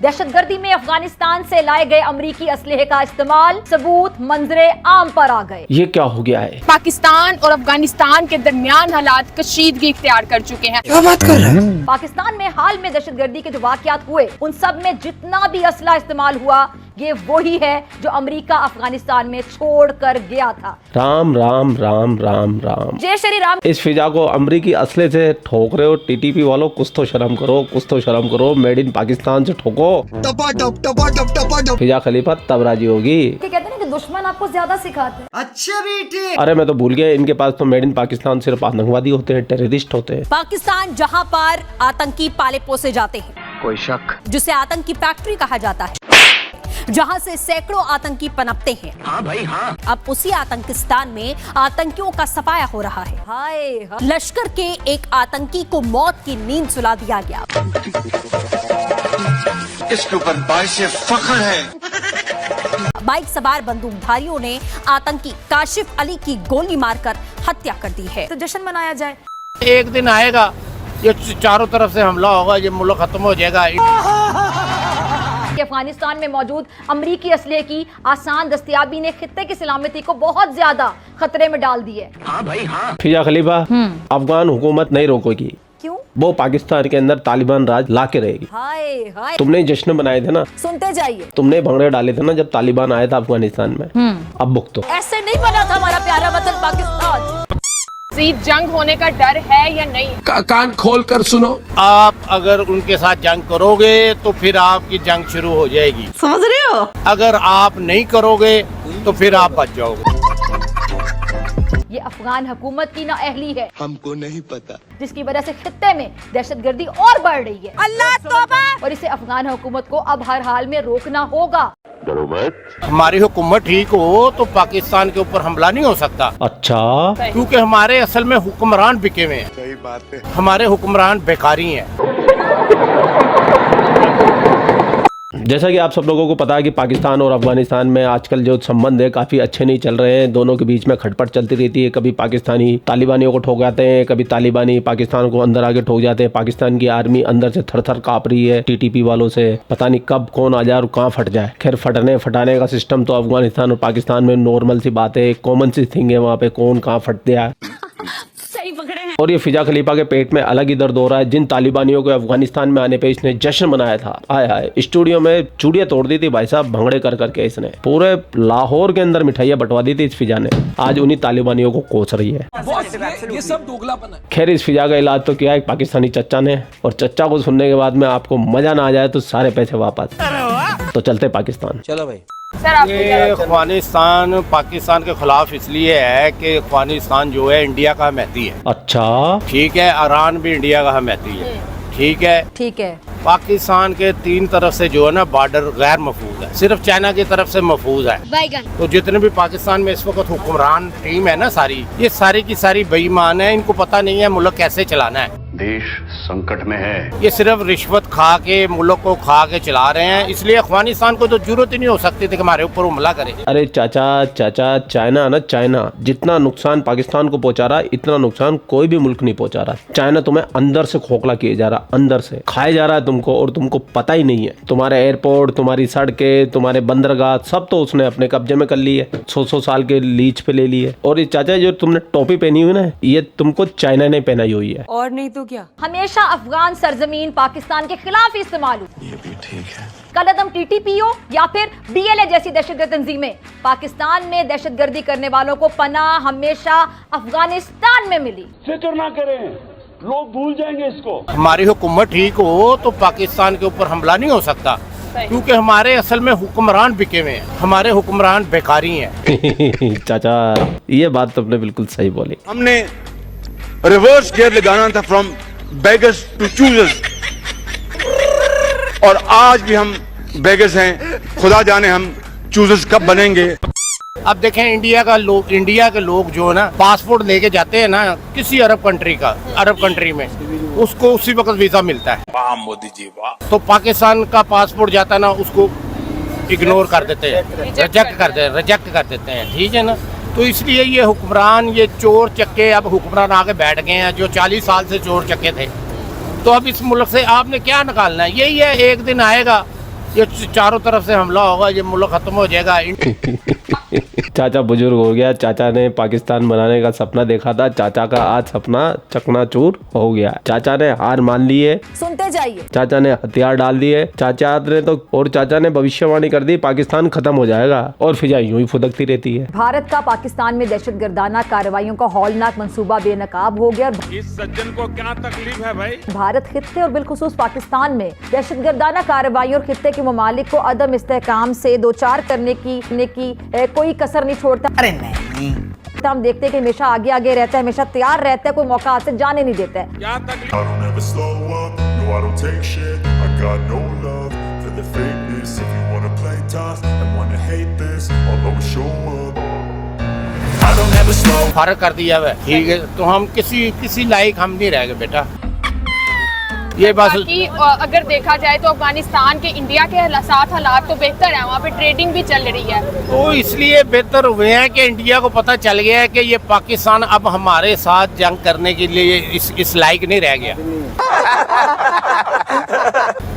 दहशतगर्दी में अफगानिस्तान से लाए गए अमरीकी असलहे का इस्तेमाल, सबूत मंजरे आम पर आ गए। ये क्या हो गया है? पाकिस्तान और अफगानिस्तान के दरमियान हालात कशीदगी इख्तियार कर चुके हैं। क्या बात कर रहे हैं? पाकिस्तान में हाल में दहशतगर्दी के जो वाकयात हुए, उन सब में जितना भी असला इस्तेमाल हुआ, ये वही है जो अमेरिका अफगानिस्तान में छोड़ कर गया था। राम राम राम राम राम, जय श्री राम। इस फिजा को अमरीकी असले से ठोक रहे हो टीटीपी वालों, कुछ तो शर्म करो, कुछ तो शर्म करो। मेड इन पाकिस्तान से ठोको। फिजा खलीफा तब राजी होगी। कहते हैं ना कि दुश्मन आपको ज्यादा सिखाते हैं। अच्छा बेटे, अरे मैं तो भूल गया, इनके पास तो मेड इन पाकिस्तान सिर्फ आतंकवादी होते हैं, टेररिस्ट होते हैं। पाकिस्तान जहां पर आतंकी पाले पोसे जाते हैं, कोई शक? जिसे आतंकी फैक्ट्री कहा जाता है, जहां से सैकड़ों आतंकी पनपते हैं। हाँ भाई हाँ। अब उसी आतंकिस्तान में आतंकियों का सफाया हो रहा है। हाय लश्कर के एक आतंकी को मौत की नींद सुला दिया गया। इसके ऊपर बाइश फख्र है। बाइक सवार बंदूकधारियों ने आतंकी काशिफ अली की गोली मारकर हत्या कर दी है। तो जश्न मनाया जाए। एक दिन आएगा, ये चारों तरफ से हमला होगा, ये मुल्क खत्म हो जाएगा। अफगानिस्तान में मौजूद अमरीकी असलहे की आसान दस्तयाबी ने खित्ते की सलामती को बहुत ज्यादा खतरे में डाल दी है। हाँ भाई हाँ। फिजा खलीफा, अफगान हुकूमत नहीं रोकेगी। क्यों? वो पाकिस्तान के अंदर तालिबान राज ला के रहेगी। हाय हाय, तुमने जश्न बनाए थे ना, सुनते जाइए। तुमने भंगड़े डाले थे ना जब तालिबान आया था अफगानिस्तान में। अब भुगतो। ऐसे नहीं बना था हमारा प्यारा वतन पाकिस्तान। जंग होने का डर है या नहीं? कान खोल कर सुनो। आप अगर उनके साथ जंग करोगे तो फिर आपकी जंग शुरू हो जाएगी, समझ रहे हो? अगर आप नहीं करोगे तो फिर आप बच जाओगे। ये अफगान हुकूमत की नाअहली है, हमको नहीं पता, जिसकी वजह से खित्ते में दहशतगर्दी और बढ़ रही है। अल्लाह तौबा। और इसे अफगान हुकूमत को अब हर हाल में रोकना होगा। हमारी हुकूमत ठीक हो तो पाकिस्तान के ऊपर हमला नहीं हो सकता। अच्छा, क्योंकि हमारे असल में हुक्मरान बिके हुए हैं। सही बात है। हमारे हुक्मरान बेकारी हैं। जैसा कि आप सब लोगों को पता है कि पाकिस्तान और अफगानिस्तान में आजकल जो संबंध है काफ़ी अच्छे नहीं चल रहे हैं। दोनों के बीच में खटपट चलती रहती है। कभी पाकिस्तानी तालिबानियों को ठोक जाते हैं, कभी तालिबानी पाकिस्तान को अंदर आके ठोक जाते हैं। पाकिस्तान की आर्मी अंदर से थर थर काँप रही है टीटीपी वालों से। पता नहीं कब कौन आ जाए और कहाँ फट जाए। खैर, फटाने का सिस्टम तो अफगानिस्तान और पाकिस्तान में नॉर्मल सी बात है, कॉमन सी थिंग है। वहाँ पे कौन कहाँ फट गया और ये फिजा खलीफा के पेट में अलग ही दर्द हो रहा है। जिन तालिबानियों को अफगानिस्तान में आने पे इसने जश्न मनाया था, आए हाय, स्टूडियो में चूड़ियां तोड़ दी थी भाई साहब, भंगड़े कर करके इसने पूरे लाहौर के अंदर मिठाइयां बंटवा दी थी इस फिजा ने। आज उन्हीं तालिबानियों को कोस रही है। ये सब दोगलापन है। खैर, इस फिजा का इलाज तो किया एक पाकिस्तानी चच्चा ने, और चच्चा को सुनने के बाद में आपको मजा ना आ जाए तो सारे पैसे वापस। तो चलते पाकिस्तान। चलो भाई। सर आप ये अफगानिस्तान पाकिस्तान के खिलाफ इसलिए है कि अफगानिस्तान जो है इंडिया का हमायती है। अच्छा, ठीक है, ईरान भी इंडिया का हमायती है। ठीक है, ठीक है। पाकिस्तान के तीन तरफ से जो है ना बार्डर गैर महफूज है, सिर्फ चाइना की तरफ से महफूज है। तो जितने भी पाकिस्तान में इस वक्त हुक्मरान टीम है ना, सारी ये सारी की सारी बेईमान है। इनको पता नहीं है मुल्क कैसे चलाना है। देश संकट में है। ये सिर्फ रिश्वत खा के मुल्क को खा के चला रहे हैं। इसलिए अफगानिस्तान को तो जरूरत ही नहीं हो सकती थी कि हमारे ऊपर हमला करे। अरे चाचा, चाइना जितना नुकसान पाकिस्तान को पहुंचा रहा है, इतना नुकसान कोई भी मुल्क नहीं पहुंचा रहा। चाइना तुम्हें अंदर से खोखला किए जा रहा, अंदर से खाए जा रहा है तुमको, और तुमको पता ही नहीं है। तुम्हारे एयरपोर्ट, तुम्हारी सड़कें, तुम्हारे बंदरगाह सब तो उसने अपने कब्जे में कर ली है। 100 साल के लीज पे ले ली है। और ये चाचा जो तुमने टोपी पहनी हुई ना, ये तुमको चाइना ने पहनाई हुई है। और नहीं तो क्या, हमेशा अफगान सरजमीन पाकिस्तान के खिलाफ ही इस्तेमाल हुई। ये भी ठीक है। कलदम टीटीपी हो या फिर बीएलए जैसी दहशतगर्द तंजीमें, पाकिस्तान में दहशतगर्दी करने वालों को पनाह हमेशा अफगानिस्तान में मिली। फिक्र ना करें, लोग भूल जाएंगे इसको। हमारी हुकूमत ठीक हो तो पाकिस्तान के ऊपर हमला नहीं हो सकता, क्योंकि हमारे असल में हुक्मरान बिके हुए हैं। हमारे हुक्मरान बेकारी हैं। चाचा, ये बात तुमने बिल्कुल सही बोली। हमने रिवर्स गियर लगाना था, फ्रॉम बेगर्स टू चूजर्स, और आज भी हम बेगर्स हैं। खुदा जाने हम चूजर्स कब बनेंगे। अब देखें, इंडिया के लोग जो है ना पासपोर्ट लेके जाते हैं ना किसी अरब कंट्री में, उसको उसी वक्त वीजा मिलता है। वाह मोदी जी वाह। तो पाकिस्तान का पासपोर्ट जाता है ना, उसको इग्नोर कर देते हैं, रिजेक्ट कर देते हैं। ठीक है ना, तो इसलिए ये हुक्मरान, ये चोर चक्के अब हुक्मरान आके बैठ गए हैं, जो 40 साल से चोर चक्के थे। तो अब इस मुल्क से आपने क्या निकालना है? यही है, एक दिन आएगा ये चारों तरफ से हमला होगा, ये मुल्क खत्म हो जाएगा। चाचा बुजुर्ग हो गया, चाचा ने पाकिस्तान बनाने का सपना देखा था, चाचा का आज सपना चकनाचूर हो गया। चाचा ने हार मान ली है, सुनते जाइए। चाचा ने हथियार डाल दिए, चाचा ने भविष्यवाणी कर दी पाकिस्तान खत्म हो जाएगा, और फिजा यूं ही फुदकती रहती है। भारत का पाकिस्तान में दहशतगर्दाना कार्रवाइयों का हौलनाक मंसूबा बेनकाब हो गया। इस सज्जन को क्या तकलीफ है भाई? भारत खित्ते और बिलखुसूस पाकिस्तान में दहशतगर्दाना कार्रवाइयों और खित्ते के ममालिक को अदम इस्तेहकाम से दो चार करने की कोई कसर नहीं छोड़ता। अरे नहीं, हम देखते हैं कि हमेशा आगे आगे रहता है, हमेशा तैयार रहता है, कोई मौका हाथ से जाने नहीं देता है। क्या तकलीफ? I don't ever slow up, no I don't take shit. I got no love for the fakeness. If you wanna play tough and wanna hate this, I'll always show up. I don't ever slow. फर्क कर दिया है, ठीक है, तो हम किसी लायक हम नहीं रह गए बेटा। ये बात बाकी अगर देखा जाए तो अफगानिस्तान के इंडिया के साथ हालात तो बेहतर है, वहाँ पे ट्रेडिंग भी चल रही है। तो इसलिए बेहतर हुए हैं कि इंडिया को पता चल गया है कि ये पाकिस्तान अब हमारे साथ जंग करने के लिए इस लायक नहीं रह गया।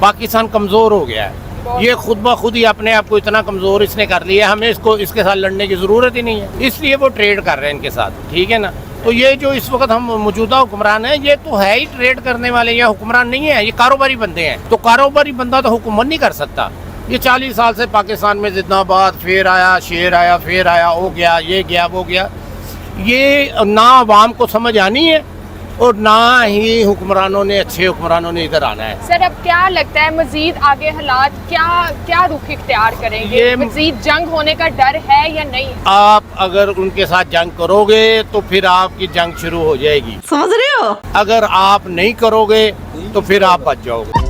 पाकिस्तान कमजोर हो गया है, ये खुद ब खुद ही अपने आप को इतना कमजोर इसने कर लिया, हमें इसके साथ लड़ने की जरूरत ही नहीं है, इसलिए वो ट्रेड कर रहे हैं इनके साथ, ठीक है ना। तो ये जो इस वक्त हम मौजूदा हुक्मरान हैं, ये तो है ही ट्रेड करने वाले, ये हुक्मरान नहीं है, ये कारोबारी बंदे हैं। तो कारोबारी बंदा तो हुकूमत नहीं कर सकता। ये 40 साल से पाकिस्तान में जिंदाबाद, फिर आया शेर आया, फिर आया, हो गया, ये गया, वो गया, ये ना अवाम को समझ आनी है और ना ही हुक्मरानों ने, अच्छे हुक्मरानों ने इधर आना है। सर अब क्या लगता है मजीद आगे हालात क्या रुख इख्तियार करेंगे? मजीद जंग होने का डर है या नहीं? आप अगर उनके साथ जंग करोगे तो फिर आपकी जंग शुरू हो जाएगी, समझ रहे हो? अगर आप नहीं करोगे तो फिर आप बच जाओगे।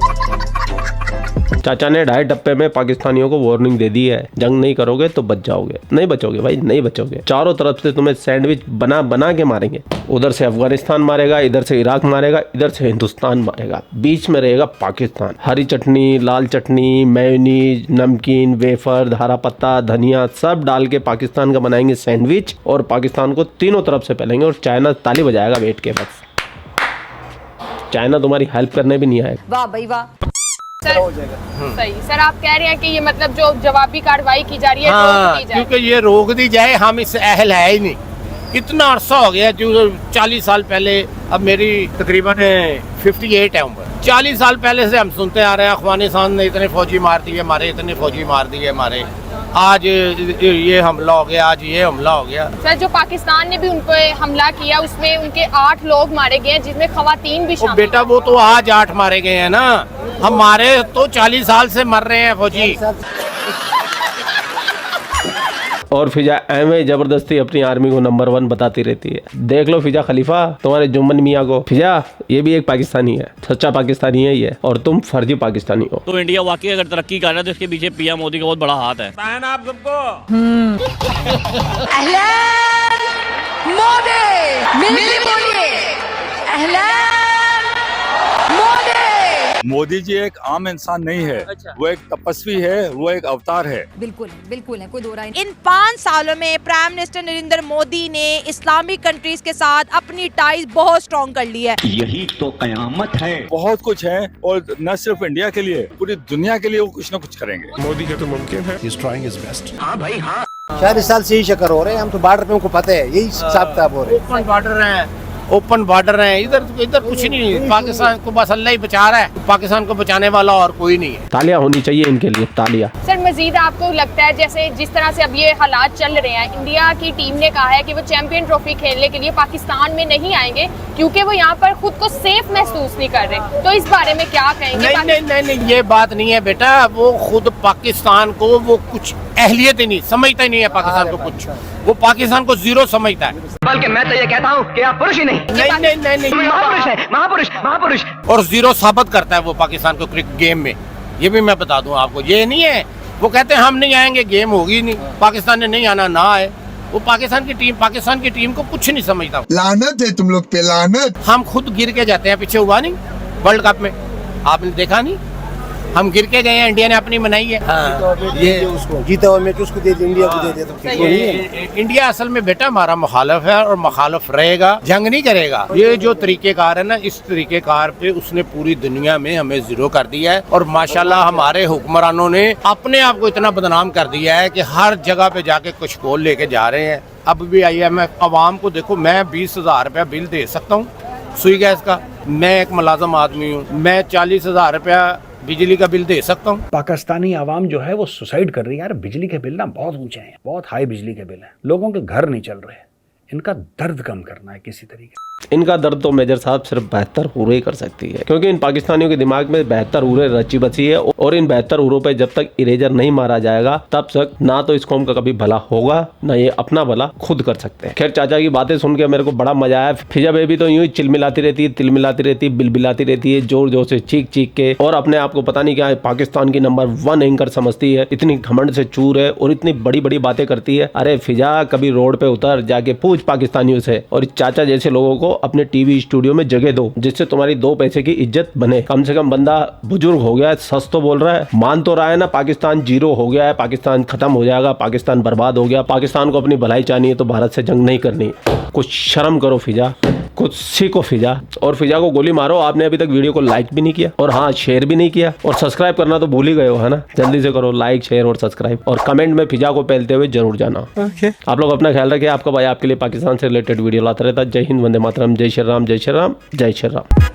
चाचा ने 2.5 टप्पे में पाकिस्तानियों को वार्निंग दे दी है, जंग नहीं करोगे तो बच जाओगे। नहीं बचोगे भाई, नहीं बचोगे। चारों तरफ से तुम्हें सैंडविच बना के मारेंगे। उधर से अफगानिस्तान मारेगा, इधर से इराक मारेगा, इधर से हिंदुस्तान मारेगा, बीच में रहेगा पाकिस्तान। हरी चटनी, लाल चटनी, मेयोनीज, नमकीन, वेफर, हरा पत्ता, धनिया सब डाल के पाकिस्तान का बनाएंगे सैंडविच, और पाकिस्तान को तीनों तरफ से फैलेंगे, और चाइना ताली बजाएगा बैठ के। बस चाइना तुम्हारी हेल्प करने भी नहीं आएगा। वाह भाई वाह। सर सही सर, आप कह रहे हैं कि ये मतलब जो जवाबी कार्रवाई की जा रही है हाँ, रोक दी जाए। क्योंकि ये रोक दी जाए, हम इस अहल है ही नहीं। इतना अरसा हो गया, जो 40 साल पहले, अब मेरी तकरीबन 58 है उम्र, 40 साल पहले से हम सुनते आ रहे हैं अफगानिस्तान ने इतने फौजी मार दिए हमारे, इतने फौजी मार दिए हमारे, आज ये हमला हो गया, आज ये हमला हो गया। सर जो पाकिस्तान ने भी उन पे हमला किया, उसमें उनके 8 लोग मारे गए हैं, जिसमें खवातीन भी शामिल। बेटा वो तो आज 8 मारे गए हैं ना, हमारे तो 40 साल से मर रहे हैं फौजी। और फिजा एवं जबरदस्ती अपनी आर्मी को नंबर 1 बताती रहती है। देख लो फिजा खलीफा, तुम्हारे जुम्मन मियाँ को। फिजा ये भी एक पाकिस्तानी है, सच्चा पाकिस्तानी है ये, और तुम फर्जी पाकिस्तानी हो। तो इंडिया वाकई अगर तरक्की कर रहा है तो इसके पीछे पीएम मोदी का बहुत बड़ा हाथ है। आप सबको मोदी जी एक आम इंसान नहीं है, वो एक तपस्वी है, वो एक अवतार है। बिल्कुल बिल्कुल है, कोई दो राय नहीं। इन 5 सालों में प्राइम मिनिस्टर नरेंद्र मोदी ने इस्लामिक कंट्रीज के साथ अपनी टाइज बहुत स्ट्रॉन्ग कर ली है। यही तो कयामत है। बहुत कुछ है, और न सिर्फ इंडिया के लिए, पूरी दुनिया के लिए वो कुछ न कुछ करेंगे। मोदी के तो मुमकिन है। He's trying his best. हाँ भाई हाँ। 40 साल से ही चक्कर हो रहे हैं, हम तो बॉर्डर पे, उनको पता है, यही हिसाब किताब हो रहे हैं। ओपन बॉर्डर है, ओपन बॉर्डर है, इधर कुछ नहीं। पाकिस्तान को बस अल्लाह ही बचा रहा है, पाकिस्तान को बचाने वाला और कोई नहीं है। तालियां होनी चाहिए इनके लिए, तालियां। सर मजीद आपको लगता है जैसे जिस तरह से अब ये हालात चल रहे हैं, इंडिया की टीम ने कहा है कि वो चैंपियन ट्रॉफी खेलने के लिए पाकिस्तान में नहीं आएंगे क्योंकि वो यहाँ पर खुद को सेफ महसूस नहीं कर रहे, तो इस बारे में क्या कहेंगे? नहीं, ये बात नहीं है बेटा, वो खुद पाकिस्तान को वो कुछ अहलियत ही नहीं समझता, ही नहीं है पाकिस्तान को कुछ, वो पाकिस्तान को जीरो समझता है। बल्कि मैं तो ये कहता हूँ कि आप पुरुष ही नहीं, नहीं, महापुरुष है, महापुरुष। और जीरो साबित करता है वो पाकिस्तान को क्रिकेट गेम में, ये भी मैं बता दूं आपको। ये नहीं है वो कहते हैं हम नहीं आएंगे, गेम होगी नहीं, पाकिस्तान ने नहीं आना, ना आए। वो पाकिस्तान की टीम को कुछ नहीं समझता। लानत है तुम लोग पे, लानत। हम खुद गिर के जाते हैं, पीछे हुआ नहीं वर्ल्ड कप में, आपने देखा नहीं, हम गिर के गए हैं, इंडिया ने अपनी बनाई है। ये उसको जीता हुआ मैच उसको दे दे, इंडिया को दे दे तो ठीक नहीं है। इंडिया असल में बेटा हमारा मुखालिफ है और मुखालिफ रहेगा, जंग नहीं करेगा। ये जो तरीकेकार है ना, इस तरीकेकार पे उसने पूरी दुनिया में हमें जीरो कर दिया है। और माशाल्लाह हमारे हुक्मरानों ने अपने आप को इतना बदनाम कर दिया है कि हर जगह पे जाके कुछ कॉल लेके जा रहे हैं। अब भी IMF अवाम को देखो, मैं 20,000 रुपया बिल दे सकता हूँ सुई गैस का, मैं एक मुलाजम आदमी हूँ, मैं 40,000 रुपया बिजली का बिल दे सकता हूँ। पाकिस्तानी आवाम जो है वो सुसाइड कर रही है यार। बिजली के बिल ना बहुत ऊंचे हैं, बहुत हाई बिजली के बिल हैं, लोगों के घर नहीं चल रहे। इनका दर्द कम करना है किसी तरीके। इनका दर्द तो मेजर साहब सिर्फ 72 उरे कर सकती है, क्योंकि इन पाकिस्तानियों के दिमाग में 72 उरे रची बची है। और इन 72 उरों पे जब तक इरेजर नहीं मारा जाएगा तब तक ना तो इस कौम का कभी भला होगा, ना ये अपना भला खुद कर सकते हैं। खैर, चाचा की बातें सुन के मेरे को बड़ा मजा आया। फिजा बेबी तो यूं ही चिलमिलाती रहती है, तिलमिलाती रहती है, बिलबिलाती रहती है, जोर जोर से चीख चीख के, और अपने आप को पता नहीं क्या पाकिस्तान की नंबर 1 एंकर समझती है। इतनी घमंड से चूर है और इतनी बड़ी बड़ी बातें करती है। अरे फिजा, कभी रोड पे उतर, जाके पूछ पाकिस्तानियों से, और चाचा जैसे लोगों को अपने टीवी स्टूडियो में जगह दो, जिससे तुम्हारी 2 पैसे की इज्जत बने। कम से कम बंदा बुजुर्ग हो गया है, सच तो बोल रहा है, मान तो रहा है ना पाकिस्तान जीरो हो गया है, पाकिस्तान खत्म हो जाएगा, पाकिस्तान बर्बाद हो गया, पाकिस्तान को अपनी भलाई चाहनी है तो भारत से जंग नहीं करनी। कुछ शर्म करो फिजा, कुछ सीखो फिजा। और फिजा को गोली मारो। आपने अभी तक वीडियो को लाइक भी नहीं किया, और हाँ, शेयर भी नहीं किया, और सब्सक्राइब करना तो भूल ही गए हो, है ना? जल्दी से करो लाइक, शेयर और सब्सक्राइब, और कमेंट में फिजा को पहलते हुए जरूर जाना। आप लोग अपना ख्याल रखिए। आपका भाई आपके लिए पाकिस्तान से रिलेटेड वीडियो लाता रहता है। जय हिंद, वंदे मातरम, जय श्री राम, जय श्री राम, जय श्री राम।